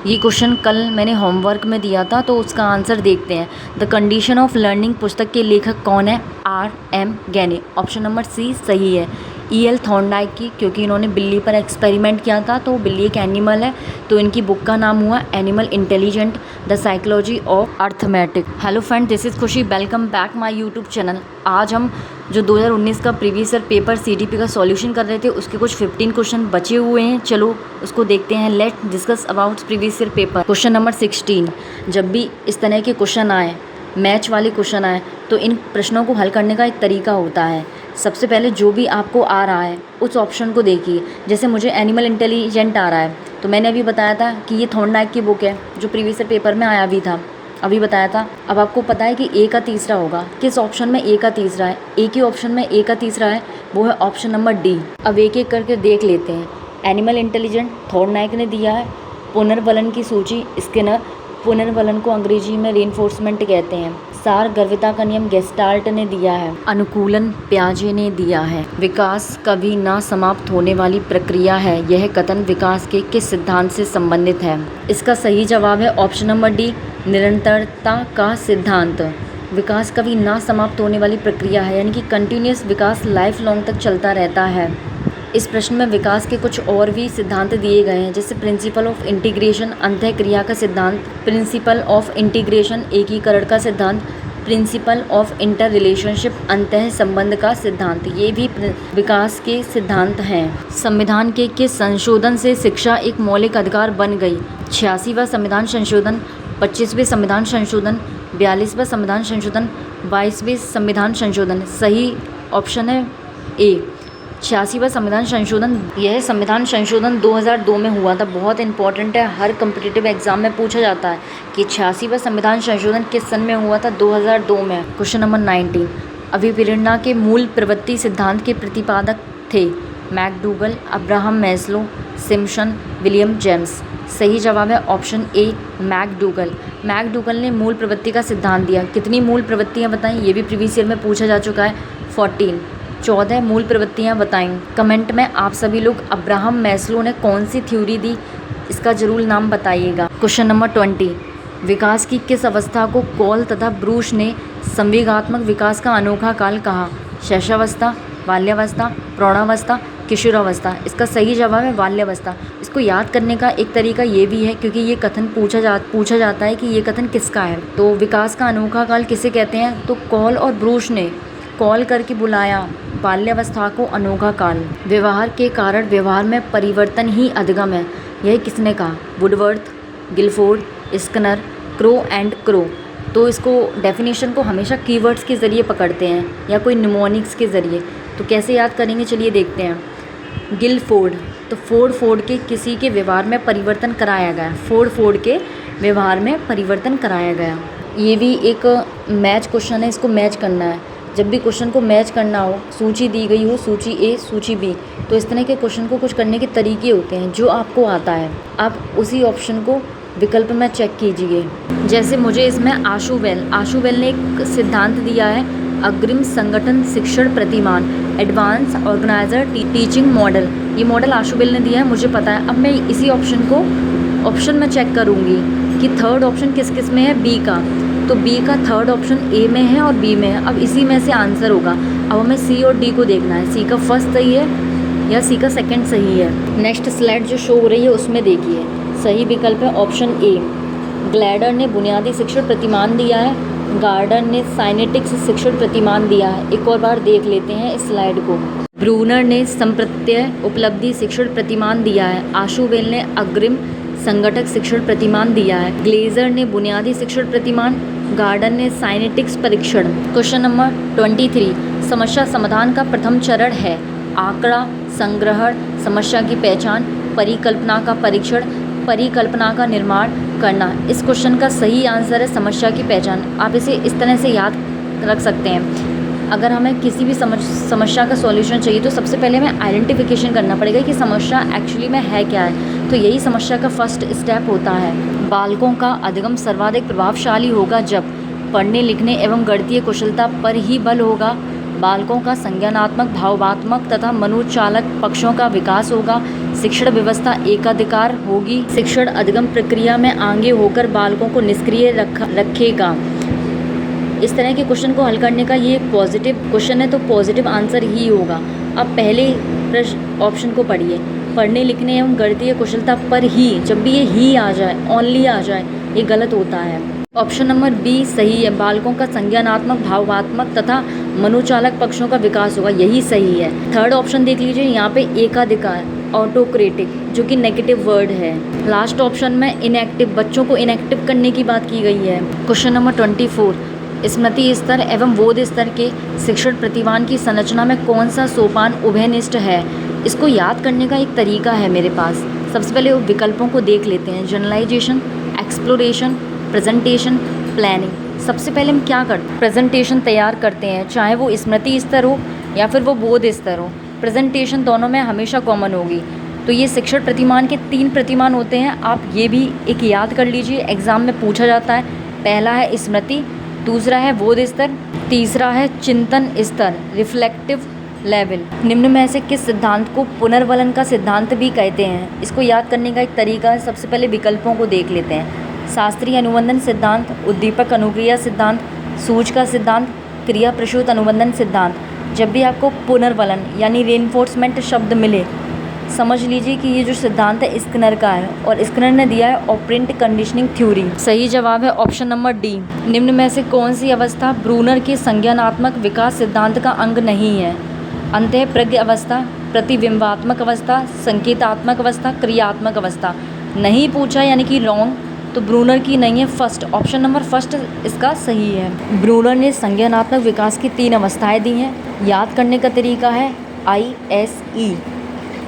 ये क्वेश्चन कल मैंने होमवर्क में दिया था, तो उसका आंसर देखते हैं। द कंडीशन ऑफ लर्निंग पुस्तक के लेखक कौन है? R.M. गैनी। ऑप्शन नंबर सी सही है। E.L. थॉर्नडाइक की, क्योंकि इन्होंने बिल्ली पर एक्सपेरिमेंट किया था, तो बिल्ली एक एनिमल है, तो इनकी बुक का नाम हुआ animal intelligent the psychology of arithmetic. Hello friend, this is Khushi, welcome back my YouTube channel. आज हम जो 2019 का प्रीवियस ईयर पेपर CTP का सॉल्यूशन कर रहे थे, उसके कुछ 15 क्वेश्चन बचे हुए हैं। चलो उसको देखते हैं। Let discuss about previous year paper. Question number 16। जब भी इस तरह के क्वेश्चन आए, मैच वाले क्वेश्चन आए, तो इन प्रश्नों को हल करने का एक तरीका होता है। सबसे पहले जो भी आपको आ रहा है उस ऑप्शन को देखिए। जैसे मुझे एनिमल इंटेलिजेंट आ रहा है, तो मैंने अभी बताया था कि ये थॉर्नडाइक की बुक है, जो प्रीवियस ईयर पेपर में आया भी था, अभी बताया था। अब आपको पता है कि ए का तीसरा होगा। किस ऑप्शन में ए का तीसरा है? ए के ऑप्शन में ए का तीसरा है, वो है ऑप्शन नंबर डी। अब एक एक करके देख लेते हैं। एनिमल इंटेलिजेंट थॉर्नडाइक ने दिया है। पुनर्वलन की सूची स्किनर। पुनर्वलन को अंग्रेजी में रीइंफोर्समेंट कहते हैं। सार गर्भिता का नियम गेस्टाल्ट ने दिया है। अनुकूलन पियाजे ने दिया है। विकास कभी ना समाप्त होने वाली प्रक्रिया है, यह कथन विकास के किस सिद्धांत से संबंधित है? इसका सही जवाब है ऑप्शन नंबर डी, निरंतरता का सिद्धांत। विकास कभी ना समाप्त होने वाली प्रक्रिया है, यानी कि कंटिन्यूस विकास लाइफ लॉन्ग तक चलता रहता है। इस प्रश्न में विकास के कुछ और भी सिद्धांत दिए गए हैं, जैसे प्रिंसिपल ऑफ इंटीग्रेशन अंतःक्रिया का सिद्धांत, प्रिंसिपल ऑफ इंटीग्रेशन एकीकरण का सिद्धांत, प्रिंसिपल ऑफ इंटर रिलेशनशिप अंतः संबंध का सिद्धांत। ये भी विकास के सिद्धांत हैं। संविधान के किस संशोधन से शिक्षा एक मौलिक अधिकार बन गई? 86वां संविधान संशोधन, 25वें संविधान संशोधन, 42वां संविधान संशोधन, 22वें संविधान संशोधन। सही ऑप्शन है ए, 86वां संविधान संशोधन। यह संविधान संशोधन 2002 में हुआ था। बहुत इंपॉर्टेंट है, हर कम्पिटिटिव एग्जाम में पूछा जाता है कि 86वां संविधान संशोधन किस सन में हुआ था? 2002 में। Question number 19। अभिप्रेरणा के मूल प्रवृत्ति सिद्धांत के प्रतिपादक थे? McDougall, Abraham Maslow, Simpson, William James. सही जवाब है ऑप्शन ए, मैकडूगल। मैकडूगल ने मूल प्रवृत्ति का सिद्धांत दिया। कितनी मूल प्रवृत्तियाँ बताएं? ये भी प्रीवियस ईयर में पूछा जा चुका है। 14 मूल प्रवृत्तियाँ बताएं। कमेंट में आप सभी लोग अब्राहम मैस्लो ने कौन सी थ्योरी दी, इसका जरूर नाम बताइएगा। Question number 20। विकास की किस अवस्था को कॉल तथा ब्रूश ने संवेगात्मक विकास का अनोखा काल कहा? शैशवावस्था, बाल्यावस्था, प्रौढ़ावस्था, किशोरावस्था। इसका सही जवाब है बाल्यावस्था। इसको याद करने का एक तरीका ये भी है, क्योंकि ये कथन पूछा जाता है कि ये कथन किसका है। तो विकास का अनोखा काल किसे कहते हैं? तो कॉल और ब्रूश ने कॉल करके बुलाया बाल्यावस्था को अनोखा काल। व्यवहार के कारण व्यवहार में परिवर्तन ही अधिगम है, यह किसने कहा? Woodworth, Guilford, Skinner, Crow and Crow. तो इसको डेफिनेशन को हमेशा कीवर्ड्स के ज़रिए पकड़ते हैं या कोई निमोनिक्स के ज़रिए। तो कैसे याद करेंगे, चलिए देखते हैं। गिलफोर्ड, तो फोर्ड के किसी के व्यवहार में परिवर्तन कराया गया। फोर्ड के व्यवहार में परिवर्तन कराया गया। ये भी एक मैच क्वेश्चन है, इसको मैच करना है। जब भी क्वेश्चन को मैच करना हो, सूची दी गई हो, सूची ए, सूची बी, तो इस तरह के क्वेश्चन को कुछ करने के तरीके होते हैं। जो आपको आता है आप उसी ऑप्शन को विकल्प में चेक कीजिए। जैसे मुझे इसमें आशुवेल ने एक सिद्धांत दिया है, अग्रिम संगठन शिक्षण प्रतिमान, एडवांस ऑर्गेनाइजर टीचिंग मॉडल। ये मॉडल आशुवेल ने दिया है, मुझे पता है। अब मैं इसी ऑप्शन को ऑप्शन में चेक करूँगी कि थर्ड ऑप्शन किस किस में है? बी का। तो बी का थर्ड ऑप्शन ए में है और बी में है। अब इसी में से आंसर होगा। अब हमें सी और डी को देखना है, सी का फर्स्ट सही है या सी का सेकंड सही है। नेक्स्ट स्लाइड जो शो हो रही है उसमें देखिए, सही विकल्प है ऑप्शन ए। ग्लैडर ने बुनियादी शिक्षण प्रतिमान दिया है, गार्डर ने साइनेटिक्स शिक्षण प्रतिमान दिया है। एक और बार देख लेते हैं इस स्लाइड को। ब्रूनर ने संप्रत्यय उपलब्धि शिक्षण प्रतिमान दिया है, आशुवेल ने अग्रिम संगठक शिक्षण प्रतिमान दिया है, ग्लेजर ने बुनियादी शिक्षण प्रतिमान, गार्डन ने साइनेटिक्स परीक्षण। Question number 23। समस्या समाधान का प्रथम चरण है आंकड़ा संग्रहण, समस्या की पहचान, परिकल्पना का परीक्षण, परिकल्पना का निर्माण करना। इस क्वेश्चन का सही आंसर है समस्या की पहचान। आप इसे इस तरह से याद रख सकते हैं। अगर हमें किसी भी समस्या का सॉल्यूशन चाहिए, तो सबसे पहले हमें आइडेंटिफिकेशन करना पड़ेगा कि समस्या एक्चुअली में है क्या है। तो यही समस्या का फर्स्ट स्टेप होता है। बालकों का अधिगम सर्वाधिक प्रभावशाली होगा जब पढ़ने लिखने एवं गणितीय कुशलता पर ही बल होगा। बालकों का संज्ञानात्मक, भावात्मक तथा मनोचालक पक्षों का विकास होगा। शिक्षण व्यवस्था एकाधिकार होगी। शिक्षण अधिगम प्रक्रिया में आगे होकर बालकों को निष्क्रिय रखेगा। इस तरह के क्वेश्चन को हल करने का ये एक पॉजिटिव क्वेश्चन है, तो पॉजिटिव आंसर ही होगा। अब पहले प्रश्न ऑप्शन को पढ़िए। पढ़ने लिखने एवं गणितीय कुशलता पर ही, जब भी ये ही आ जाए, ओनली आ जाए, ये गलत होता है। ऑप्शन नंबर बी सही है। बालकों का संज्ञानात्मक, भावात्मक तथा मनोचालक पक्षों का विकास होगा, यही सही है। थर्ड ऑप्शन देख लीजिए, यहाँ पे एकाधिकार, ऑटोक्रेटिक, जो कि नेगेटिव वर्ड है। लास्ट ऑप्शन में इनएक्टिव, बच्चों को इनएक्टिव करने की बात की गई है। क्वेश्चन नंबर 24, स्मृति स्तर एवं बोध स्तर के शिक्षण प्रतिमान की संरचना में कौन सा सोपान उभयनिष्ठ है? इसको याद करने का एक तरीका है मेरे पास। सबसे पहले विकल्पों को देख लेते हैं। Generalisation, exploration, presentation, planning. सबसे पहले हम क्या करते हैं? प्रेजेंटेशन तैयार करते हैं, चाहे वो स्मृति स्तर हो या फिर वो बोध स्तर हो। प्रेजेंटेशन दोनों में हमेशा कॉमन होगी। तो ये शिक्षण प्रतिमान के 3 प्रतिमान होते हैं, आप ये भी एक याद कर लीजिए, एग्ज़ाम में पूछा जाता है। पहला है स्मृति, दूसरा है बोध स्तर, तीसरा है चिंतन स्तर, रिफ्लेक्टिव लेवल। निम्न में से किस सिद्धांत को पुनर्वलन का सिद्धांत भी कहते हैं? इसको याद करने का एक तरीका है। सबसे पहले विकल्पों को देख लेते हैं। शास्त्रीय अनुबंधन सिद्धांत, उद्दीपक अनुक्रिया सिद्धांत, सूच का सिद्धांत, क्रिया प्रसूत अनुबंधन सिद्धांत। जब भी आपको पुनर्वलन यानी रेनफोर्समेंट शब्द मिले, समझ लीजिए कि ये जो सिद्धांत है स्किनर का है, और स्किनर ने दिया है ऑपरेंट कंडीशनिंग थ्योरी। सही जवाब है ऑप्शन नंबर डी। निम्न में से कौन सी अवस्था ब्रूनर के संज्ञानात्मक विकास सिद्धांत का अंग नहीं है? अंतः प्रज्ञ अवस्था, प्रतिबिंबात्मक अवस्था, संकेतात्मक अवस्था, क्रियात्मक अवस्था। नहीं पूछा यानी कि रॉन्ग, तो ब्रूनर की नहीं है। फर्स्ट, ऑप्शन नंबर फर्स्ट इसका सही है। ब्रूनर ने संज्ञानात्मक विकास की 3 अवस्थाएं दी हैं। याद करने का तरीका है ISE।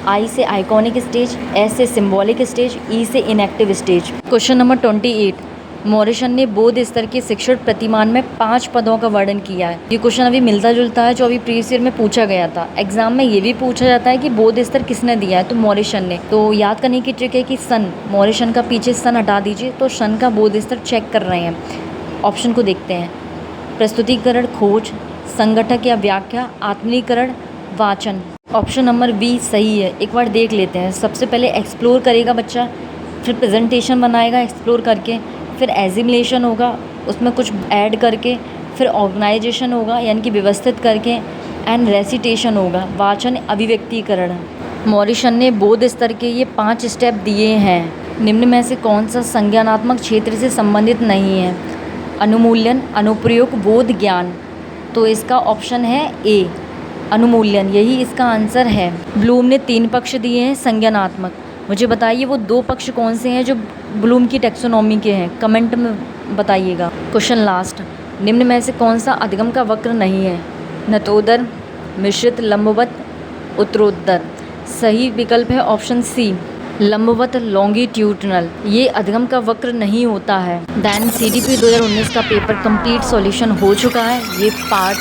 आई से आइकॉनिक स्टेज, एस से सिंबॉलिक स्टेज, ई से inactive stage. Question number 28, Morrison ने बोध स्तर के शिक्षण प्रतिमान में 5 पदों का वर्णन किया है। ये क्वेश्चन अभी मिलता जुलता है जो अभी प्रीवियस ईयर में पूछा गया था। एग्जाम में ये भी पूछा जाता है कि बोध स्तर किसने दिया है, तो मॉरिसन ने। तो याद करने की ट्रिक है कि सन, मॉरिसन का पीछे सन हटा दीजिए, तो सन का बोध स्तर चेक कर रहे हैं। ऑप्शन को देखते हैं। प्रस्तुतिकरण, खोज, संगठक या व्याख्या, आत्मीकरण, वाचन। ऑप्शन नंबर बी सही है। एक बार देख लेते हैं। सबसे पहले एक्सप्लोर करेगा बच्चा, फिर प्रेजेंटेशन बनाएगा एक्सप्लोर करके, फिर एजिमुलेशन होगा उसमें कुछ ऐड करके, फिर ऑर्गेनाइजेशन होगा यानी कि व्यवस्थित करके, एंड रेसिटेशन होगा, वाचन, अभिव्यक्तिकरण। मॉरिसन ने बोध स्तर के ये 5 स्टेप दिए हैं। निम्न में से कौन सा संज्ञानात्मक क्षेत्र से संबंधित नहीं है? अनुमूल्यन, अनुप्रयोग, बोध, ज्ञान। तो इसका ऑप्शन है ए, अनुमूल्यन, यही इसका आंसर है। ब्लूम ने 3 पक्ष दिए हैं संज्ञानात्मक। मुझे बताइए वो 2 पक्ष कौन से हैं जो ब्लूम की टैक्सोनॉमी के हैं, कमेंट में बताइएगा। क्वेश्चन लास्ट, निम्न में से कौन सा अधिगम का वक्र नहीं है? नतोदर, मिश्रित, लंबवत, उत्तरोत्तर। सही विकल्प है ऑप्शन सी, लंबवत, लॉन्गिट्यूडनल। ये अधिगम का वक्र नहीं होता है। दैन CDP 2019 का पेपर कंप्लीट सॉल्यूशन हो चुका है। ये पार्ट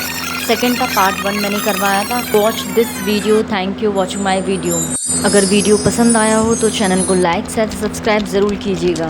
2 था, पार्ट 1 मैंने करवाया था। Watch this video, thank you watching my video. अगर वीडियो पसंद आया हो तो चैनल को लाइक, शेयर, सब्सक्राइब ज़रूर कीजिएगा।